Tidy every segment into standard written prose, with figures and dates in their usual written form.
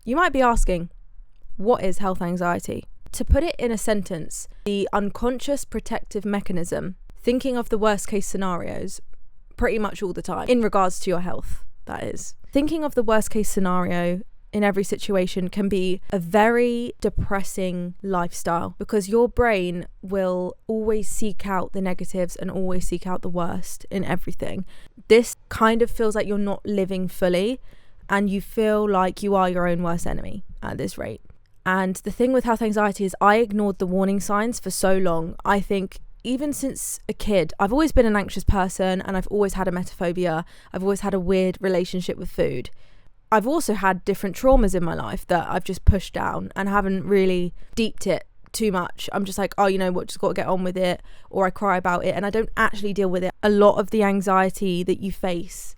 You might be asking, what is health anxiety? To put it in a sentence, the unconscious protective mechanism, thinking of the worst case scenarios pretty much all the time in regards to your health, that is. Thinking of the worst case scenario in every situation can be a very depressing lifestyle because your brain will always seek out the negatives and always seek out the worst in everything. This kind of feels like you're not living fully and you feel like you are your own worst enemy at this rate. And the thing with health anxiety is I ignored the warning signs for so long. I think even since a kid, I've always been an anxious person and I've always had emetophobia. I've always had a weird relationship with food. I've also had different traumas in my life that I've just pushed down and haven't really deeped it too much. I'm just like, oh, you know what, just got to get on with it, or I cry about it and I don't actually deal with it. A lot of the anxiety that you face,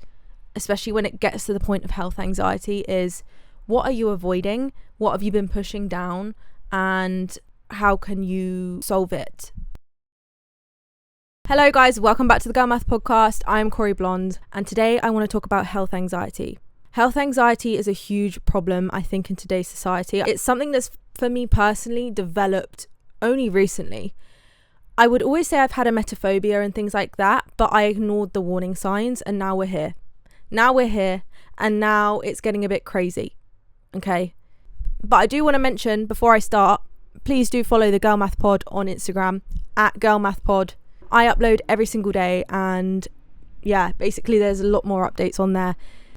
especially when it gets to the point of health anxiety, is what are you avoiding? What have you been pushing down? And how can you solve it? Hello guys, welcome back to the Girl Math Podcast. I'm Corey Blonde and today I want to talk about health anxiety. Health anxiety is a huge problem, I think, in today's society. It's something that's, for me personally, developed only recently. I would always say I've had emetophobia and things like that, but I ignored the warning signs and now we're here. And now it's getting a bit crazy, okay? But I do want to mention, before I start, please do follow the Girl Math Pod on Instagram, at Girl Math Pod. I upload every single day and yeah, basically there's a lot more updates on there.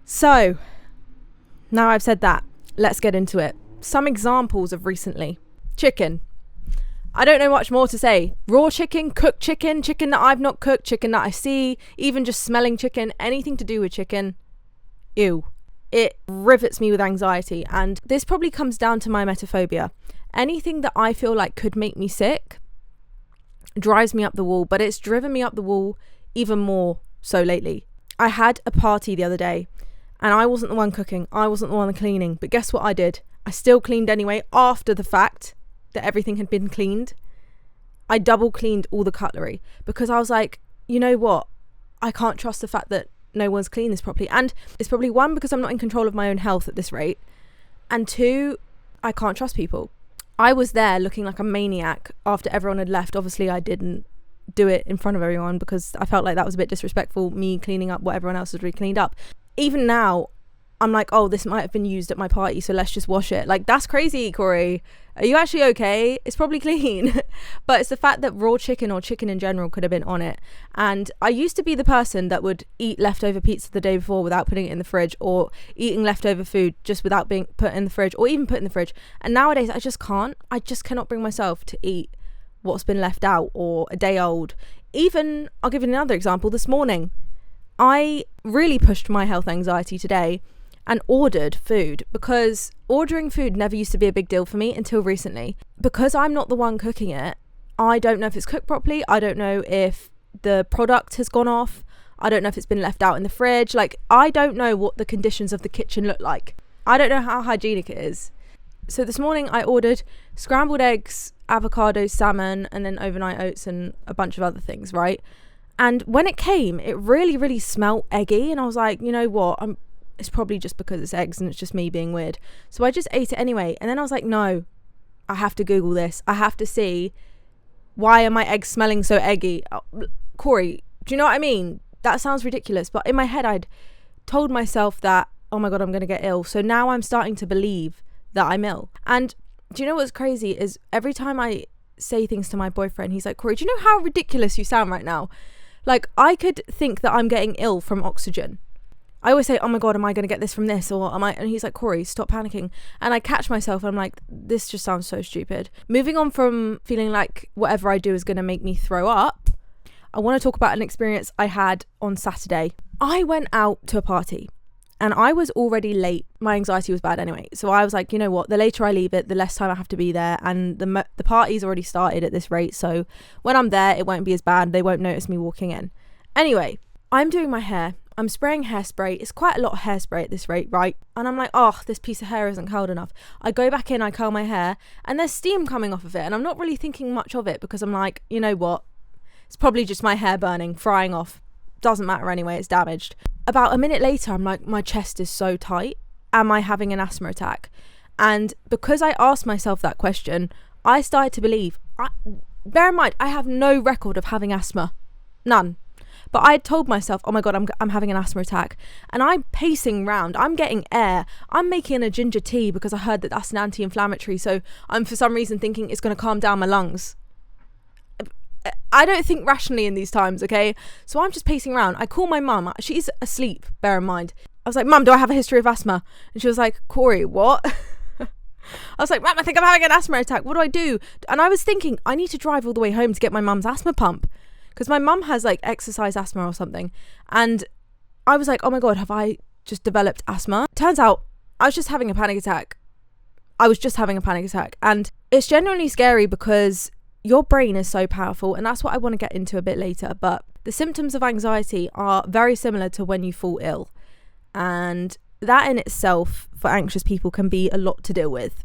So, now I've said that, let's get into it. Some examples of recently. Chicken. I don't know much more to say. Raw chicken, cooked chicken, chicken that I've not cooked, chicken that I see, even just smelling chicken, anything to do with chicken. Ew. It rivets me with anxiety, and this probably comes down to my emetophobia. Anything that I feel like could make me sick drives me up the wall, but it's driven me up the wall even more so lately. I had a party the other day and I wasn't the one cooking, I wasn't the one cleaning, but guess what I did? I still cleaned anyway after the fact that everything had been cleaned. I double cleaned all the cutlery because I was like, you know what? I can't trust the fact that no one's cleaned this properly. And it's probably one, because I'm not in control of my own health at this rate. And two, I can't trust people. I was there looking like a maniac after everyone had left. Obviously, I didn't do it in front of everyone because I felt like that was a bit disrespectful, me cleaning up what everyone else had already cleaned up. Even now, I'm like, oh, this might have been used at my party, so let's just wash it. Like, that's crazy, Corey. Are you actually okay? It's probably clean. But it's the fact that raw chicken or chicken in general could have been on it. And I used to be the person that would eat leftover pizza the day before without putting it in the fridge, or eating leftover food just without being put in the fridge, or even put in the fridge. And nowadays, I just can't. I just cannot bring myself to eat what's been left out or a day old. Even, I'll give you another example. This morning, I really pushed my health anxiety today and ordered food, because ordering food never used to be a big deal for me until recently. Because I'm not the one cooking it, I don't know if it's cooked properly. I don't know if the product has gone off. I don't know if it's been left out in the fridge. Like, I don't know what the conditions of the kitchen look like. I don't know how hygienic it is. So this morning I ordered scrambled eggs, avocado, salmon, and then overnight oats and a bunch of other things, right? And when it came, it really, really smelled eggy. And I was like, you know what? It's probably just because it's eggs and it's just me being weird. So I just ate it anyway. And then I was like, no, I have to Google this. I have to see, why are my eggs smelling so eggy? Corey, do you know what I mean? That sounds ridiculous. But in my head, I'd told myself that, oh my God, I'm going to get ill. So now I'm starting to believe that I'm ill. And do you know what's crazy is every time I say things to my boyfriend, he's like, Corey, do you know how ridiculous you sound right now? Like, I could think that I'm getting ill from oxygen. I always say, oh my God, am I going to get this from this? Or am I? And he's like, Corey, stop panicking. And I catch myself and I'm like, this just sounds so stupid. Moving on from feeling like whatever I do is going to make me throw up, I want to talk about an experience I had on Saturday. I went out to a party and I was already late. My anxiety was bad anyway. So I was like, you know what? The later I leave it, the less time I have to be there. And the party's already started at this rate. So when I'm there, it won't be as bad. They won't notice me walking in. Anyway, I'm doing my hair. I'm spraying hairspray. It's quite a lot of hairspray at this rate, right? And I'm like, oh, this piece of hair isn't curled enough. I go back in, I curl my hair, and there's steam coming off of it. And I'm not really thinking much of it because I'm like, you know what? It's probably just my hair burning, frying off. Doesn't matter anyway, it's damaged. About a minute later, I'm like, my chest is so tight. Am I having an asthma attack? And because I asked myself that question, I started to believe, bear in mind, I have no record of having asthma. None. But I told myself, oh my God, I'm having an asthma attack. And I'm pacing round. I'm getting air. I'm making a ginger tea because I heard that that's an anti-inflammatory. So I'm for some reason thinking it's going to calm down my lungs. I don't think rationally in these times, okay? So I'm just pacing around. I call my mum. She's asleep, bear in mind. I was like, Mum, do I have a history of asthma? And she was like, Corey, what? I was like, Mum, I think I'm having an asthma attack. What do I do? And I was thinking, I need to drive all the way home to get my mum's asthma pump. Because my mum has like exercise asthma or something. And I was like, oh my God, have I just developed asthma? Turns out I was just having a panic attack. And it's genuinely scary because your brain is so powerful. And that's what I want to get into a bit later. But the symptoms of anxiety are very similar to when you fall ill. And that in itself for anxious people can be a lot to deal with.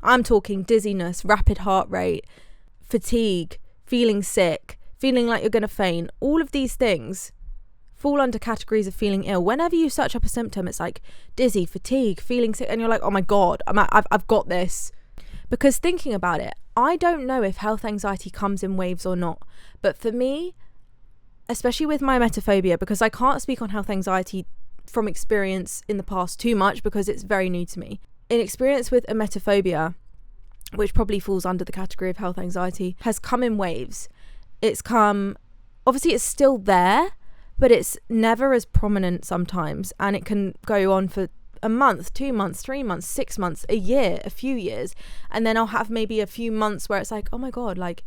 I'm talking dizziness, rapid heart rate, fatigue, feeling sick, feeling like you're going to faint. All of these things fall under categories of feeling ill. Whenever you search up a symptom, it's like dizzy, fatigue, feeling sick, and you're like, oh my God, I've got this. Because thinking about it, I don't know if health anxiety comes in waves or not. But for me, especially with my emetophobia, because I can't speak on health anxiety from experience in the past too much because it's very new to me. In experience with emetophobia, which probably falls under the category of health anxiety, has come in waves. It's come, obviously it's still there, but it's never as prominent sometimes. And it can go on for a month, 2 months, 3 months, 6 months, a year, a few years. And then I'll have maybe a few months where it's like, oh my God, like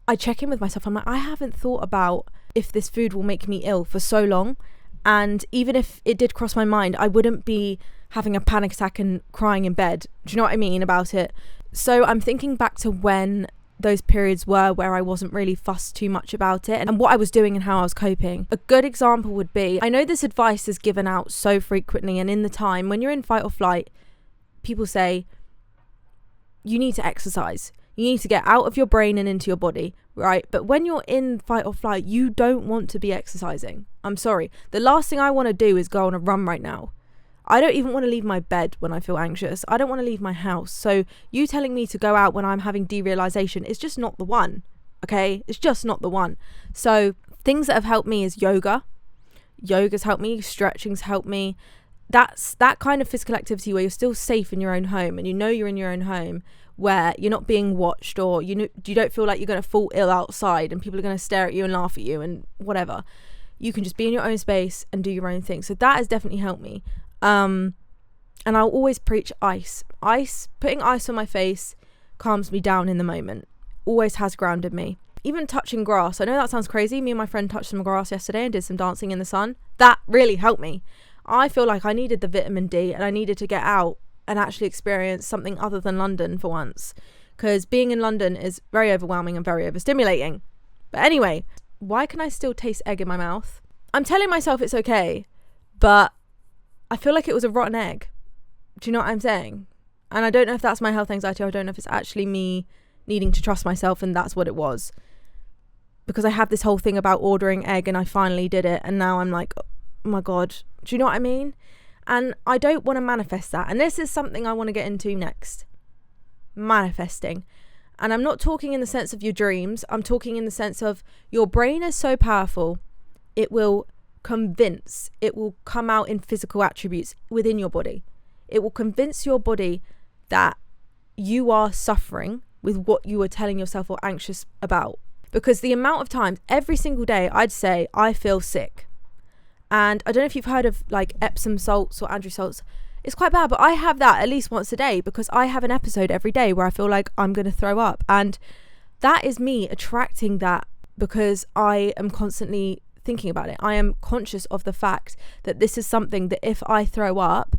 I check in with myself. I'm like, I haven't thought about if this food will make me ill for so long. And even if it did cross my mind, I wouldn't be having a panic attack and crying in bed. Do you know what I mean about it? So I'm thinking back to when those periods were where I wasn't really fussed too much about it and what I was doing and how I was coping. A good example would be, I know this advice is given out so frequently, and in the time when you're in fight or flight, people say you need to exercise. You need to get out of your brain and into your body, right? But when you're in fight or flight, you don't want to be exercising. I'm sorry. The last thing I want to do is go on a run right now. I don't even want to leave my bed when I feel anxious. I don't want to leave my house. So you telling me to go out when I'm having derealization is just not the one, okay? It's just not the one. So things that have helped me is yoga. Yoga's helped me. Stretching's helped me. That's that kind of physical activity where you're still safe in your own home and you know you're in your own home, where you're not being watched, or you don't feel like you're going to fall ill outside and people are going to stare at you and laugh at you and whatever. You can just be in your own space and do your own thing. So that has definitely helped me. And I'll always preach ice. Putting ice on my face calms me down in the moment. Always has grounded me. Even touching grass. I know that sounds crazy. Me and my friend touched some grass yesterday and did some dancing in the sun. That really helped me. I feel like I needed the vitamin D and I needed to get out and actually experience something other than London for once. Because being in London is very overwhelming and very overstimulating. But anyway, why can I still taste egg in my mouth? I'm telling myself it's okay, but I feel like it was a rotten egg. Do you know what I'm saying? And I don't know if that's my health anxiety, or I don't know if it's actually me needing to trust myself and that's what it was. Because I had this whole thing about ordering egg and I finally did it, and now I'm like, oh my God, do you know what I mean? And I don't want to manifest that. And this is something I want to get into next. Manifesting. And I'm not talking in the sense of your dreams. I'm talking in the sense of your brain is so powerful, it will convince, it will come out in physical attributes within your body. It will convince your body that you are suffering with what you are telling yourself or anxious about. Because the amount of times every single day I'd say I feel sick. And I don't know if you've heard of like Epsom salts or Andrew salts. It's quite bad, but I have that at least once a day because I have an episode every day where I feel like I'm going to throw up. And that is me attracting that because I am constantly thinking about it. I am conscious of the fact that this is something that if I throw up,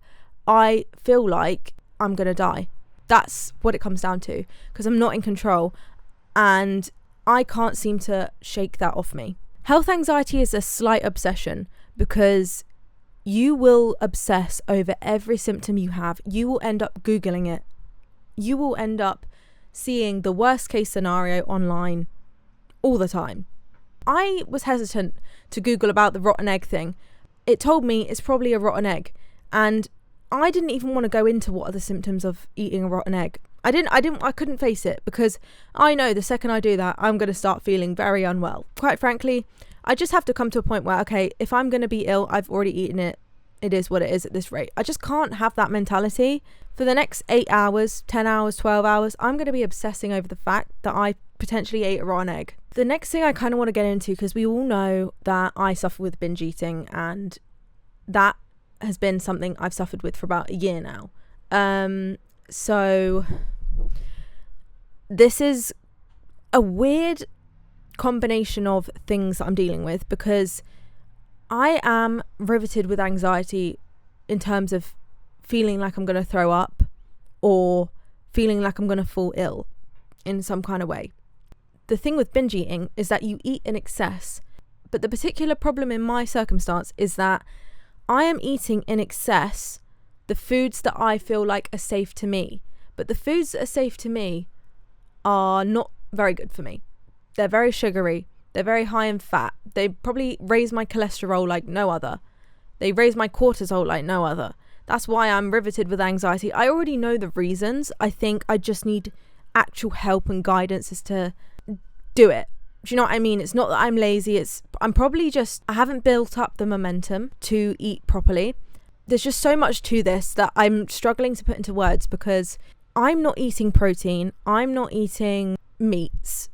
I feel like I'm going to die. That's what it comes down to, because I'm not in control and I can't seem to shake that off me. Health anxiety is a slight obsession because you will obsess over every symptom you have. You will end up Googling it. You will end up seeing the worst case scenario online all the time. I was hesitant to Google about the rotten egg thing. It told me it's probably a rotten egg. And I didn't even want to go into what are the symptoms of eating a rotten egg. I couldn't face it, because I know the second I do that, I'm going to start feeling very unwell. Quite frankly, I just have to come to a point where, okay, if I'm going to be ill, I've already eaten it. It is what it is at this rate. I just can't have that mentality. For the next 8 hours, 10 hours, 12 hours, I'm going to be obsessing over the fact that I potentially ate a rotten egg. The next thing I kind of want to get into, because we all know that I suffer with binge eating, and that has been something I've suffered with for about a year now. So this is a weird combination of things that I'm dealing with, because I am riveted with anxiety in terms of feeling like I'm going to throw up or feeling like I'm going to fall ill in some kind of way. The thing with binge eating is that you eat in excess, but the particular problem in my circumstance is that I am eating in excess the foods that I feel like are safe to me, but the foods that are safe to me are not very good for me. They're very sugary. They're very high in fat. They probably raise my cholesterol like no other. They raise my cortisol like no other. That's why I'm riveted with anxiety. I already know the reasons. I think I just need actual help and guidance as to do it. Do you know what I mean? It's not that I'm lazy. I haven't built up the momentum to eat properly. There's just so much to this that I'm struggling to put into words, because I'm not eating protein. I'm not eating meats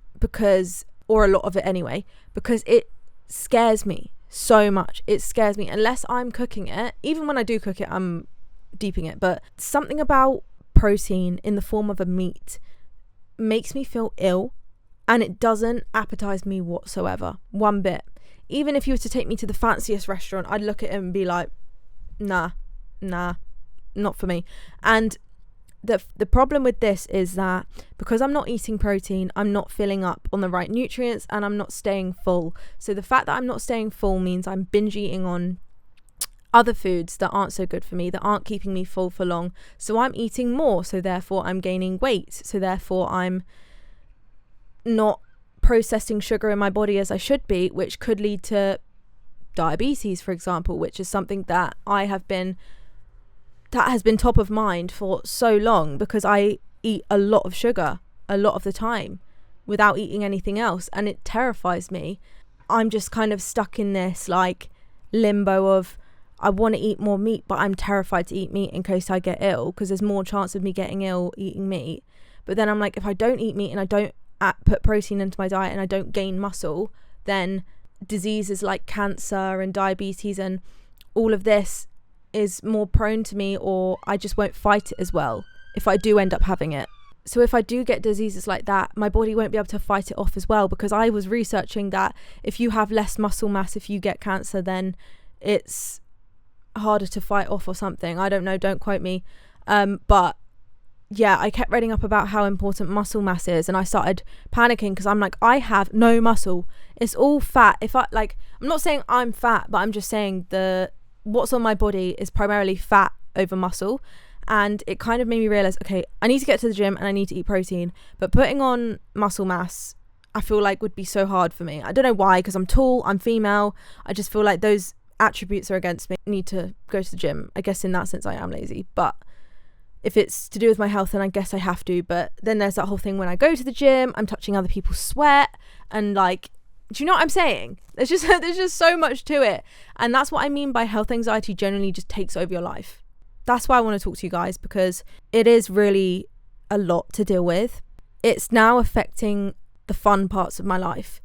or a lot of it anyway, because it scares me so much. It scares me unless I'm cooking it. Even when I do cook it, I'm deeping it. But something about protein in the form of a meat makes me feel ill, and it doesn't appetize me whatsoever, one bit. Even if you were to take me to the fanciest restaurant, I'd look at it and be like, nah, not for me. And the problem with this is that because I'm not eating protein, I'm not filling up on the right nutrients, and I'm not staying full. So the fact that I'm not staying full means I'm binge eating on other foods that aren't so good for me, that aren't keeping me full for long. So I'm eating more, so therefore I'm gaining weight. So therefore I'm not processing sugar in my body as I should be, which could lead to diabetes, for example, which is something that has been top of mind for so long, because I eat a lot of sugar a lot of the time without eating anything else, and it terrifies me. I'm just kind of stuck in this like limbo of I want to eat more meat, but I'm terrified to eat meat in case I get ill, because there's more chance of me getting ill eating meat. But then I'm like, if I don't eat meat and I don't put protein into my diet and I don't gain muscle, then diseases like cancer and diabetes and all of this is more prone to me, or I just won't fight it as well if I do end up having it. So if I do get diseases like that, my body won't be able to fight it off as well, because I was researching that if you have less muscle mass, if you get cancer, then it's harder to fight off or something. I don't know, don't quote me. But yeah, I kept reading up about how important muscle mass is, and I started panicking because I'm like, I have no muscle. It's all fat. I'm not saying I'm fat, but I'm just saying what's on my body is primarily fat over muscle. And it kind of made me realize, okay, I need to get to the gym and I need to eat protein, but putting on muscle mass I feel like would be so hard for me. I don't know why, because I'm tall, I'm female. I just feel like those attributes are against me. I need to go to the gym. I guess in that sense I am lazy, but if it's to do with my health, then I guess I have to. But then there's that whole thing when I go to the gym, I'm touching other people's sweat, and like, do you know what I'm saying? There's just so much to it. And that's what I mean by health anxiety generally just takes over your life. That's why I want to talk to you guys, because it is really a lot to deal with. It's now affecting the fun parts of my life.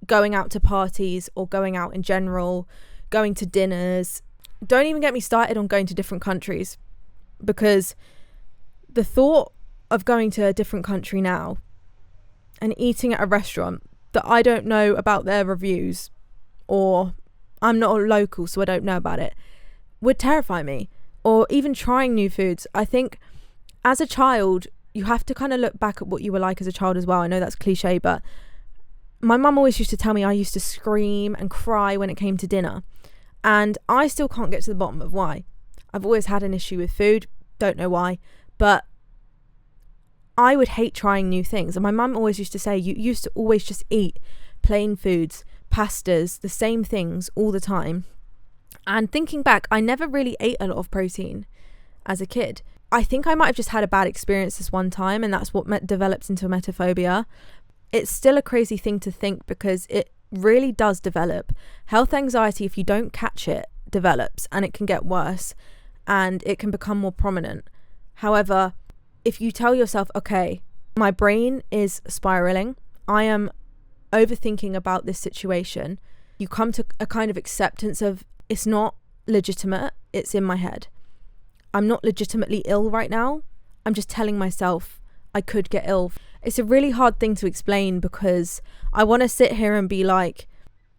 Going out to parties or going out in general, going to dinners. Don't even get me started on going to different countries, because the thought of going to a different country now and eating at a restaurant that I don't know about their reviews, or I'm not a local so I don't know about it, would terrify me. Or even trying new foods. I think as a child you have to kind of look back at what you were like as a child as well. I know that's cliche, but my mum always used to tell me I used to scream and cry when it came to dinner, and I still can't get to the bottom of why. I've always had an issue with food, don't know why, but I would hate trying new things. And my mum always used to say, you used to always just eat plain foods, pastas, the same things all the time. And thinking back, I never really ate a lot of protein. as a kid. I think I might have just had a bad experience this one time, and that's what develops into emetophobia. It's still a crazy thing to think because it really does develop. Health anxiety, if you don't catch it, develops, and it can get worse and it can become more prominent. However, if you tell yourself, okay, my brain is spiraling, I am overthinking about this situation, you come to a kind of acceptance of it's not legitimate, it's in my head. I'm not legitimately ill right now. I'm just telling myself I could get ill. It's a really hard thing to explain because I want to sit here and be like,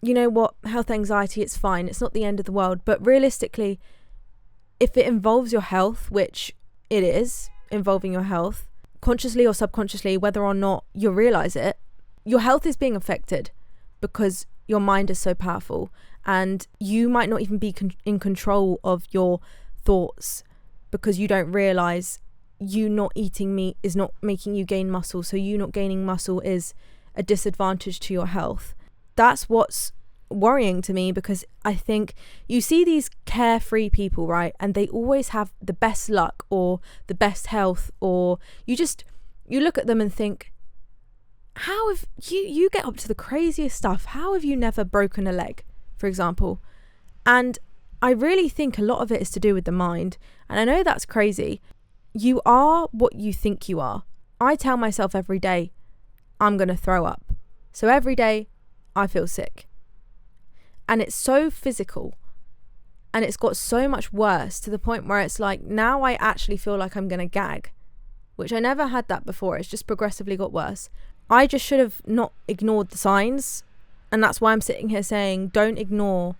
you know what, health anxiety, it's fine. It's not the end of the world. But realistically, if it involves your health, which it is involving your health, consciously or subconsciously, whether or not you realize it, your health is being affected because your mind is so powerful, and you might not even be in control of your thoughts because you don't realize you not eating meat is not making you gain muscle, so you not gaining muscle is a disadvantage to your health. That's what's worrying to me, because I think you see these carefree people, right, and they always have the best luck or the best health, or you look at them and think, how have you get up to the craziest stuff, how have you never broken a leg, for example? And I really think a lot of it is to do with the mind. And I know that's crazy. You are what you think you are. I tell myself every day, I'm going to throw up. So every day I feel sick. And it's so physical. And it's got so much worse to the point where it's like, now I actually feel like I'm going to gag, which I never had that before. It's just progressively got worse. I just should have not ignored the signs. And that's why I'm sitting here saying, don't ignore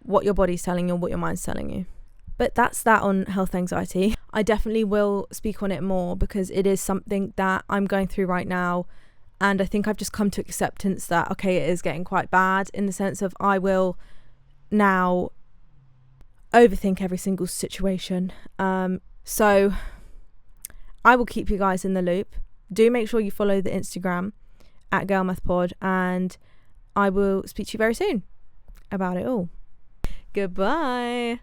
what your body's telling you or what your mind's telling you. But that's that on health anxiety. I definitely will speak on it more because it is something that I'm going through right now. And I think I've just come to acceptance that, okay, it is getting quite bad, in the sense of I will now overthink every single situation. So I will keep you guys in the loop. Do make sure you follow the Instagram at girlmathpod, and I will speak to you very soon about it all. Goodbye.